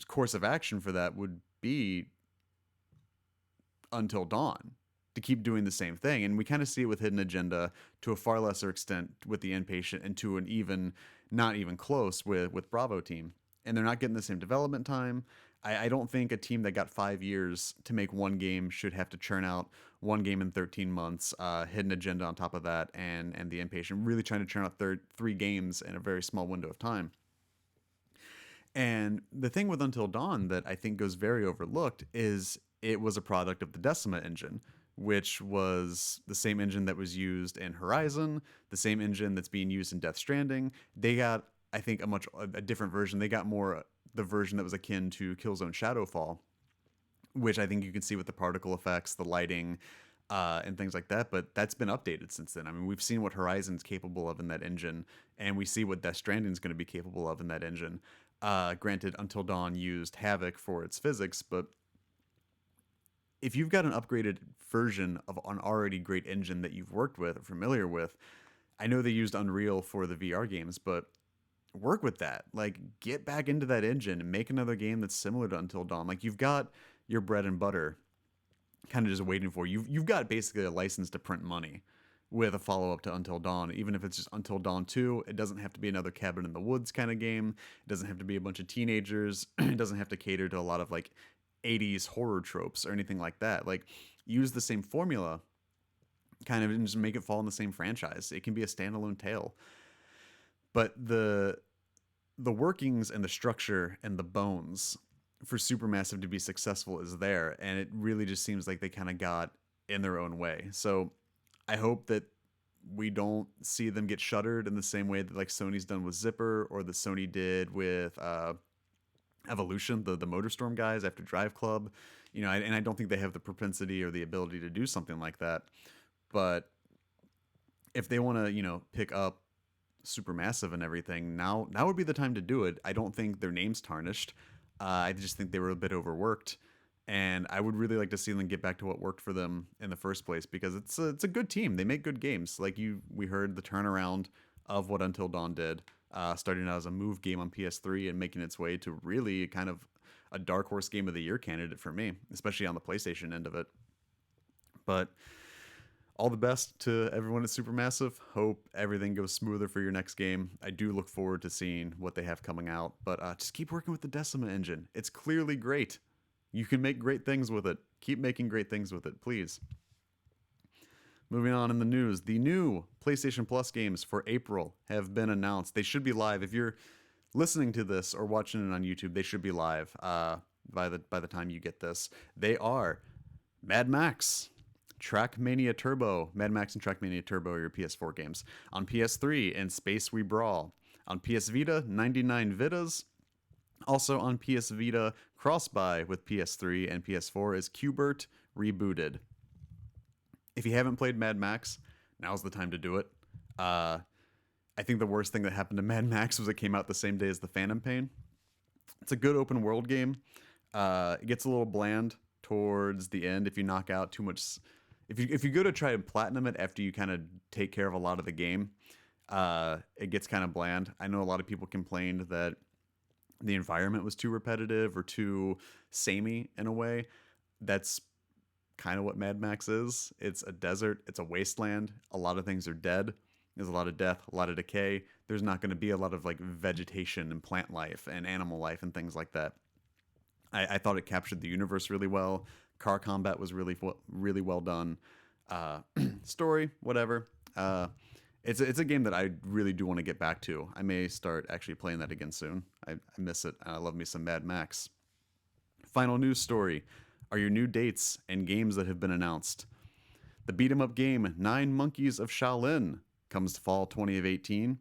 course of action for that would be Until Dawn, to keep doing the same thing. And we kind of see it with Hidden Agenda to a far lesser extent with The Inpatient, and to an even not even close with Bravo Team. And they're not getting the same development time. I don't think a team that got 5 years to make one game should have to churn out one game in 13 months, Hidden Agenda on top of that, and The Inpatient, really trying to churn out 3 games in a very small window of time. And the thing with Until Dawn that I think goes very overlooked is it was a product of the Decima engine, which was the same engine that was used in Horizon, the same engine that's being used in Death Stranding. They got, I think, a different version. They got more the version that was akin to Killzone Shadowfall, which I think you can see with the particle effects, the lighting, and things like that. But that's been updated since then. I mean, we've seen what Horizon's capable of in that engine, and we see what Death Stranding's going to be capable of in that engine. Granted, Until Dawn used Havoc for its physics, but if you've got an upgraded version of an already great engine that you've worked with or familiar with, I know they used Unreal for the VR games, but work with that. Like, get back into that engine and make another game that's similar to Until Dawn. Like, you've got your bread and butter kind of just waiting for you. You've got basically a license to print money with a follow-up to Until Dawn. Even if it's just Until Dawn 2, it doesn't have to be another Cabin in the Woods kind of game. It doesn't have to be a bunch of teenagers. It doesn't have to cater to a lot of like 80s horror tropes or anything like that. Like, use the same formula kind of and just make it fall in the same franchise. It can be a standalone tale. But the workings and the structure and the bones for Supermassive to be successful is there, and it really just seems like they kind of got in their own way. So I hope that we don't see them get shuttered in the same way that like Sony's done with Zipper, or that Sony did with Evolution, the MotorStorm guys after Drive Club. And I don't think they have the propensity or the ability to do something like that. But if they want to, pick up Supermassive and everything, now would be the time to do it. I don't think their name's tarnished. I just think they were a bit overworked, and I would really like to see them get back to what worked for them in the first place, because it's a good team. They make good games. Like we heard the turnaround of what Until Dawn did, starting out as a move game on PS3 and making its way to really kind of a dark horse game of the year candidate for me, especially on the PlayStation end of it. But all the best to everyone at Supermassive. Hope everything goes smoother for your next game. I do look forward to seeing what they have coming out, but just keep working with the Decima engine. It's clearly great. You can make great things with it. Keep making great things with it, please. Moving on in the news, the new PlayStation Plus games for April have been announced. They should be live. If you're listening to this or watching it on YouTube, they should be live by the time you get this. They are Mad Max, Trackmania Turbo. Mad Max and Trackmania Turbo are your PS4 games. On PS3, In Space We Brawl. On PS Vita, 99 Vidas. Also on PS Vita, cross-buy with PS3 and PS4 is Qbert Rebooted. If you haven't played Mad Max, now's the time to do it. I think the worst thing that happened to Mad Max was it came out the same day as The Phantom Pain. It's a good open world game. It gets a little bland towards the end if you knock out too much if you go to try and platinum it after you kind of take care of a lot of the game, it gets kind of bland. I know a lot of people complained that the environment was too repetitive or too samey in a way. That's kind of what Mad Max is. It's a desert, it's a wasteland. A lot of things are dead. There's a lot of death, a lot of decay. There's not going to be a lot of like vegetation and plant life and animal life and things like that. I thought it captured the universe really well. Car combat was really well done. Uh, Story, whatever. It's a game that I really do want to get back to. I may start actually playing that again soon. I miss it. I love me some Mad Max. Final news story are your new dates and games that have been announced. The beat 'em up game Nine Monkeys of Shaolin comes to fall 2018.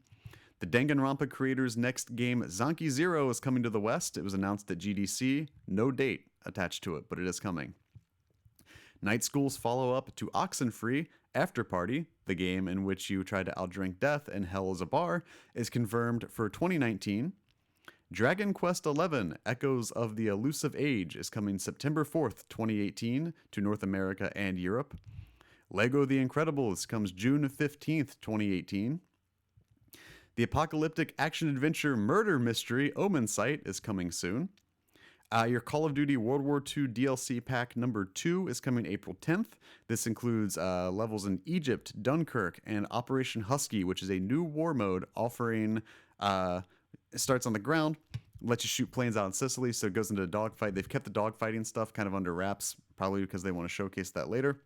The Danganronpa creators' next game, Zonky Zero, is coming to the West. It was announced at GDC. No date attached to it, but it is coming. Night School's follow-up to Oxenfree, After Party, the game in which you try to outdrink death and hell is a bar, is confirmed for 2019. Dragon Quest XI, Echoes of the Elusive Age, is coming September 4th, 2018, to North America and Europe. Lego The Incredibles comes June 15th, 2018. The apocalyptic action-adventure murder mystery Omen Sight is coming soon. Your Call of Duty World War II DLC pack number 2 is coming April 10th. This includes levels in Egypt, Dunkirk, and Operation Husky, which is a new war mode offering. It starts on the ground, lets you shoot planes out in Sicily, so it goes into a dogfight. They've kept the dogfighting stuff kind of under wraps, probably because they want to showcase that later.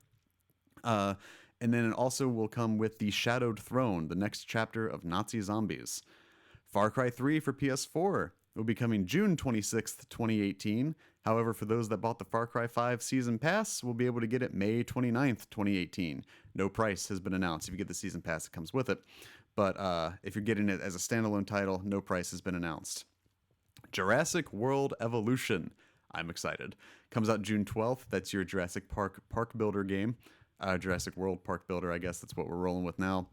And then it also will come with the Shadowed Throne, the next chapter of Nazi zombies. Far Cry 3 for PS4 will be coming June 26th, 2018. However, for those that bought the Far Cry 5 Season Pass, will be able to get it May 29th, 2018. No price has been announced. If you get the Season Pass, it comes with it. But if you're getting it as a standalone title, no price has been announced. Jurassic World Evolution. I'm excited. Comes out June 12th. That's your Jurassic Park Builder game. Jurassic World Park Builder, I guess that's what we're rolling with now.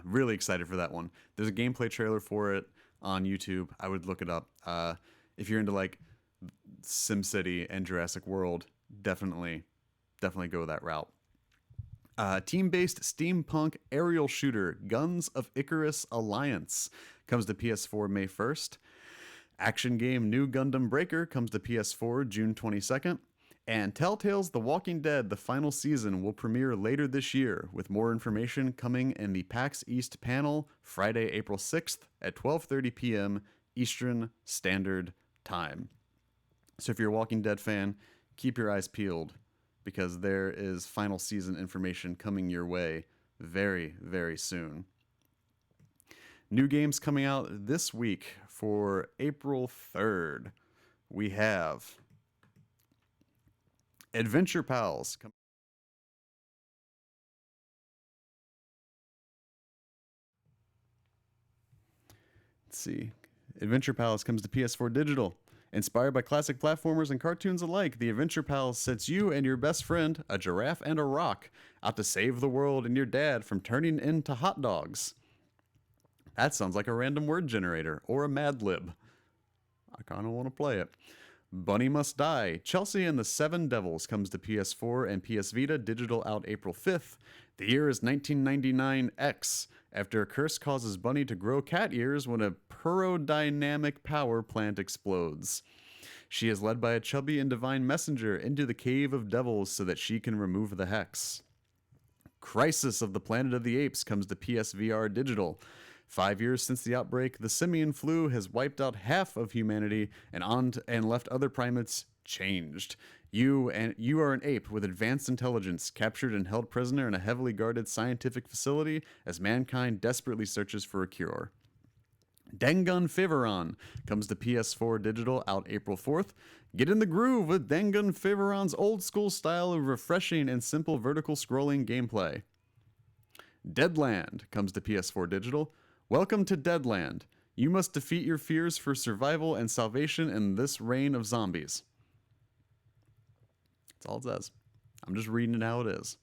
Really excited for that one. There's a gameplay trailer for it on YouTube. I would look it up. If you're into like SimCity and Jurassic World, definitely go that route. Team-based steampunk aerial shooter Guns of Icarus Alliance comes to PS4 May 1st. Action game New Gundam Breaker comes to PS4 June 22nd. And Telltale's The Walking Dead, the final season, will premiere later this year, with more information coming in the PAX East panel Friday, April 6th at 12:30 p.m. Eastern Standard Time. So if you're a Walking Dead fan, keep your eyes peeled, because there is final season information coming your way very, very soon. New games coming out this week for April 3rd. We have Adventure Pals. Let's see. Adventure Pals comes to PS4 Digital. Inspired by classic platformers and cartoons alike, the Adventure Pals sets you and your best friend, a giraffe and a rock, out to save the world and your dad from turning into hot dogs. That sounds like a random word generator or a Mad Lib. I kind of want to play it. Bunny Must Die. Chelsea and the Seven Devils comes to PS4 and PS Vita digital out April 5th. The year is 1999X, after a curse causes Bunny to grow cat ears when a pyrodynamic power plant explodes. She is led by a chubby and divine messenger into the Cave of Devils so that she can remove the hex. Crisis of the Planet of the Apes comes to PSVR digital. 5 years since the outbreak, the simian flu has wiped out half of humanity and left other primates changed. You are an ape with advanced intelligence, captured and held prisoner in a heavily guarded scientific facility as mankind desperately searches for a cure. Dangun Feveron comes to PS4 digital out April 4th. Get in the groove with Dangun Feveron's old school style of refreshing and simple vertical scrolling gameplay. Deadland comes to PS4 digital. Welcome to Deadland. You must defeat your fears for survival and salvation in this reign of zombies. That's all it says. I'm just reading it how it is.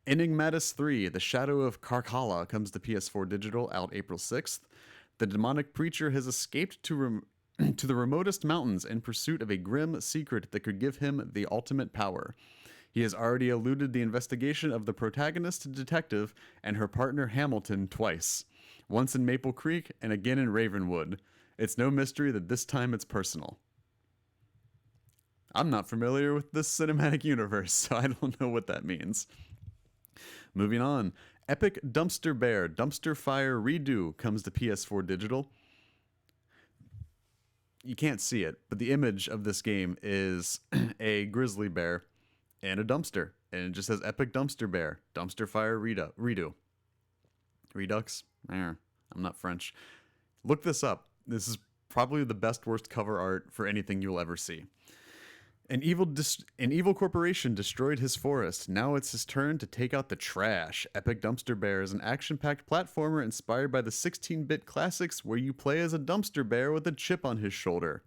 Enigmatis 3, The Shadow of Karkala comes to PS4 digital out April 6th. The demonic preacher has escaped to the remotest mountains in pursuit of a grim secret that could give him the ultimate power. He has already eluded the investigation of the protagonist detective and her partner Hamilton twice, once in Maple Creek and again in Ravenwood. It's no mystery that this time it's personal. I'm not familiar with this cinematic universe, so I don't know what that means. Moving on. Epic Dumpster Bear Dumpster Fire Redo comes to PS4 Digital. You can't see it, but the image of this game is a grizzly bear and a dumpster. And it just says Epic Dumpster Bear Dumpster Fire Redo. Redux? I'm not French. Look this up. This is probably the best worst cover art for anything you'll ever see. An evil corporation destroyed his forest. Now it's his turn to take out the trash. Epic Dumpster Bear is an action-packed platformer inspired by the 16-bit classics where you play as a dumpster bear with a chip on his shoulder.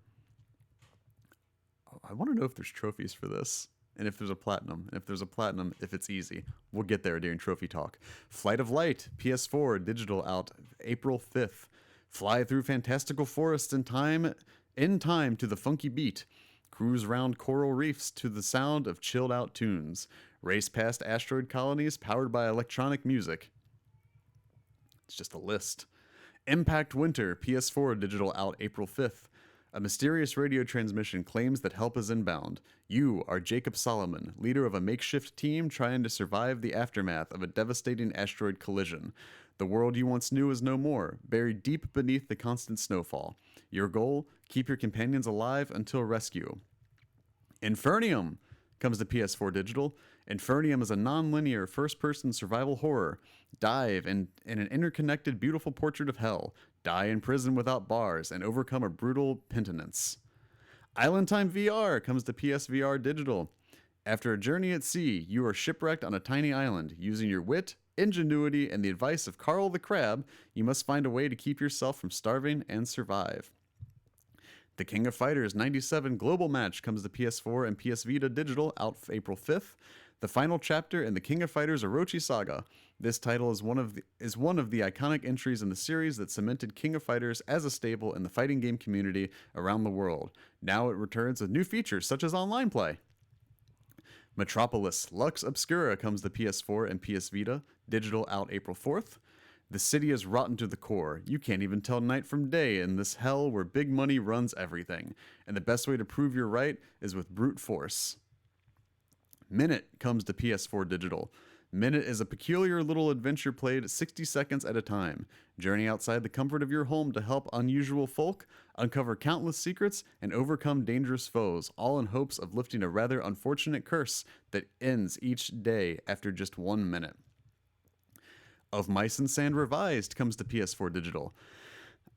I want to know if there's trophies for this. And if there's a platinum. And if there's a platinum, if it's easy. We'll get there during Trophy Talk. Flight of Light, PS4, digital out April 5th. Fly through fantastical forests in time to the funky beat. Cruise round coral reefs to the sound of chilled out tunes. Race past asteroid colonies powered by electronic music. It's just a list. Impact Winter, PS4 digital out April 5th. A mysterious radio transmission claims that help is inbound. You are Jacob Solomon, leader of a makeshift team trying to survive the aftermath of a devastating asteroid collision. The world you once knew is no more, buried deep beneath the constant snowfall. Your goal? Keep your companions alive until rescue. Infernium comes to PS4 Digital. Infernium is a non-linear first-person survival horror. Dive in an interconnected, beautiful portrait of hell. Die in prison without bars and overcome a brutal penitence. Island Time VR comes to PSVR Digital. After a journey at sea, you are shipwrecked on a tiny island. Using your wit, ingenuity, and the advice of Carl the Crab, you must find a way to keep yourself from starving and survive. The King of Fighters 97 Global Match comes to PS4 and PS Vita Digital out April 5th. The final chapter in the King of Fighters Orochi saga. This title is one of the iconic entries in the series that cemented King of Fighters as a staple in the fighting game community around the world. Now it returns with new features such as online play. Metropolis Lux Obscura comes to PS4 and PS Vita Digital out April 4th. The city is rotten to the core. You can't even tell night from day in this hell where big money runs everything. And the best way to prove you're right is with brute force. Minute comes to PS4 Digital. Minute is a peculiar little adventure played 60 seconds at a time. Journey outside the comfort of your home to help unusual folk, uncover countless secrets, and overcome dangerous foes, all in hopes of lifting a rather unfortunate curse that ends each day after just 1 minute. Of Mice and Sand Revised comes to PS4 Digital.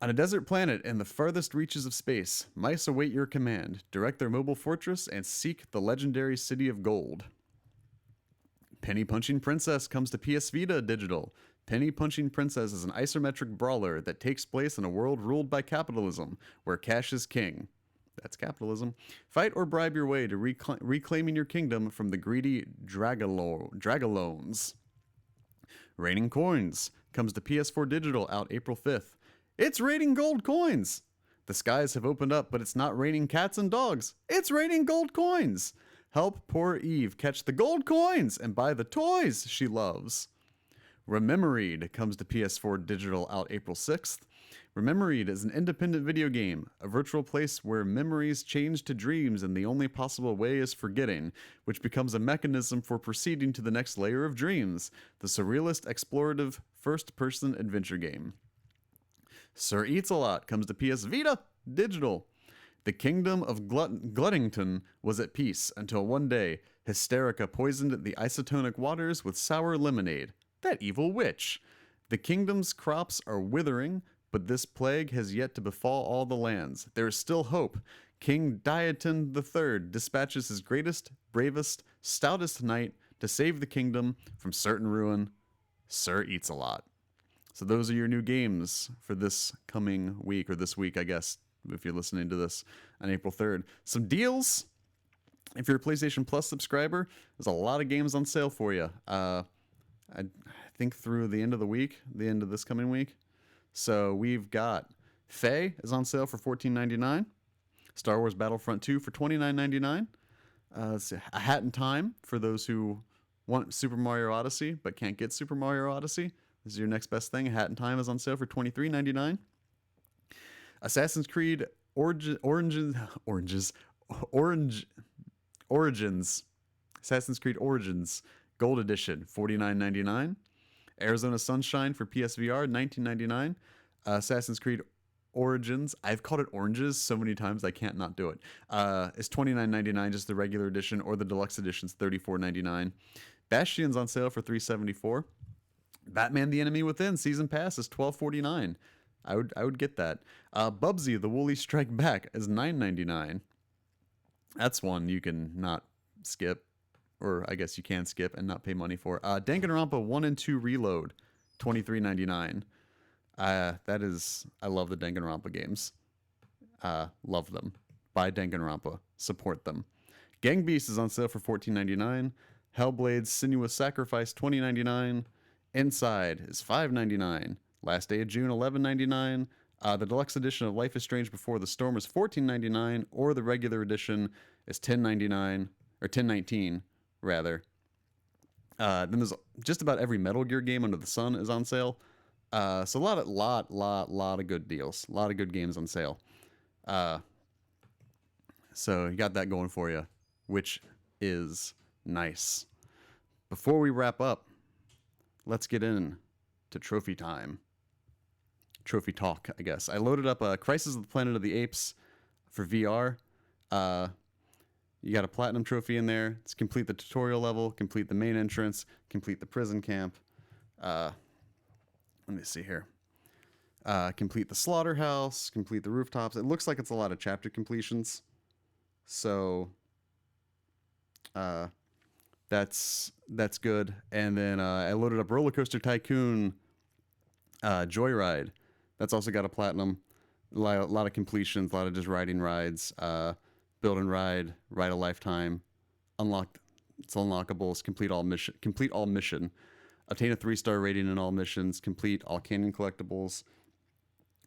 On a desert planet in the farthest reaches of space, mice await your command. Direct their mobile fortress and seek the legendary City of Gold. Penny Punching Princess comes to PS Vita Digital. Penny Punching Princess is an isometric brawler that takes place in a world ruled by capitalism, where cash is king. That's capitalism. Fight or bribe your way to reclaiming your kingdom from the greedy Dragalones. Raining Coins comes to PS4 Digital out April 5th. It's raining gold coins! The skies have opened up, but it's not raining cats and dogs. It's raining gold coins! Help poor Eve catch the gold coins and buy the toys she loves. Rememoried comes to PS4 Digital out April 6th. Rememoried is an independent video game, a virtual place where memories change to dreams and the only possible way is forgetting, which becomes a mechanism for proceeding to the next layer of dreams, the surrealist explorative first-person adventure game. Sir Eats-A-Lot comes to PS Vita Digital. The kingdom of Gluddington was at peace until one day, Hysterica poisoned the isotonic waters with sour lemonade. That evil witch! The kingdom's crops are withering, but this plague has yet to befall all the lands. There is still hope. King Diaton III dispatches his greatest, bravest, stoutest knight to save the kingdom from certain ruin. Sir Eats-A-Lot. So those are your new games for this coming week, or this week, I guess, if you're listening to this on April 3rd. Some deals. If you're a PlayStation Plus subscriber, there's a lot of games on sale for you. I think through the end of the week, the end of this coming week. So we've got Faye is on sale for $14.99. Star Wars Battlefront 2 for $29.99. Let's see, A Hat in Time for those who want Super Mario Odyssey but can't get Super Mario Odyssey. This is your next best thing. A Hat in Time is on sale for $23.99. Assassin's Creed Orange Origins. Assassin's Creed Origins Gold Edition, $49.99. Arizona Sunshine for PSVR, $19.99. Assassin's Creed Origins. I've called it Oranges so many times I can't not do it. It's $29.99, just the regular edition, or the deluxe edition's $34.99. Bastion's on sale for $374. Batman: The Enemy Within Season Pass is $12.49. I would get that. Bubsy: The Woolly Strike Back is $9.99. That's one you can not skip, or I guess you can skip and not pay money for. Danganronpa 1 and 2 Reload, $23.99. That is, I love the Danganronpa games. Love them. Buy Danganronpa. Support them. Gang Beasts is on sale for $14.99. Hellblade's Sinuous Sacrifice, $20.99. Inside is $5.99. Last Day of June, $11.99. The deluxe edition of Life is Strange Before the Storm is $14.99, or the regular edition is $10.99, or $10.19 rather. Then there's just about every Metal Gear game under the sun is on sale. So a lot of good deals, a lot of good games on sale. So you got that going for you, which is nice. Before we wrap up, let's get in to trophy time. Trophy talk, I guess. I loaded up Crisis of the Planet of the Apes for VR. You got a platinum trophy in there. It's complete the tutorial level, complete the main entrance, complete the prison camp. Let me see here. Complete the slaughterhouse, complete the rooftops. It looks like it's a lot of chapter completions. So that's good. And then I loaded up Roller Coaster Tycoon Joyride. That's also got a platinum. A lot of completions, a lot of just riding rides. Build and ride a lifetime. It's unlockables. Complete all mission. Obtain a 3-star rating in all missions. Complete all canyon collectibles.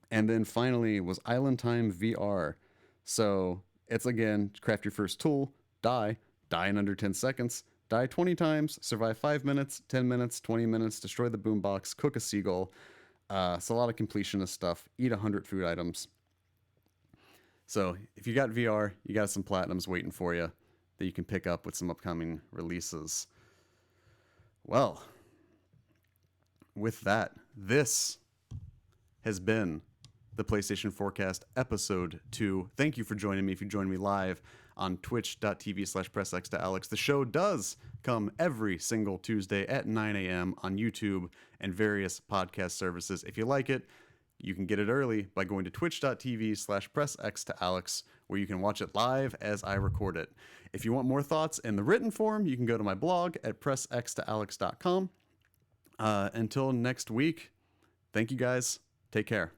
And then finally was Island Time VR. So it's again, craft your first tool, die in under 10 seconds, die 20 times, survive 5 minutes, 10 minutes, 20 minutes, destroy the boombox, cook a seagull. It's a lot of completionist stuff. Eat 100 food items. So if you got VR, you got some platinums waiting for you that you can pick up with some upcoming releases. Well, with that, this has been the PlayStation Forecast episode 2. Thank you for joining me. If you join me live on twitch.tv/pressx2alex. The show does come every single Tuesday at 9 a.m. on YouTube and various podcast services. If you like it, you can get it early by going to twitch.tv/pressx2alex, where you can watch it live as I record it. If you want more thoughts in the written form, you can go to my blog at pressx2alex.com. Until next week, thank you guys. Take care.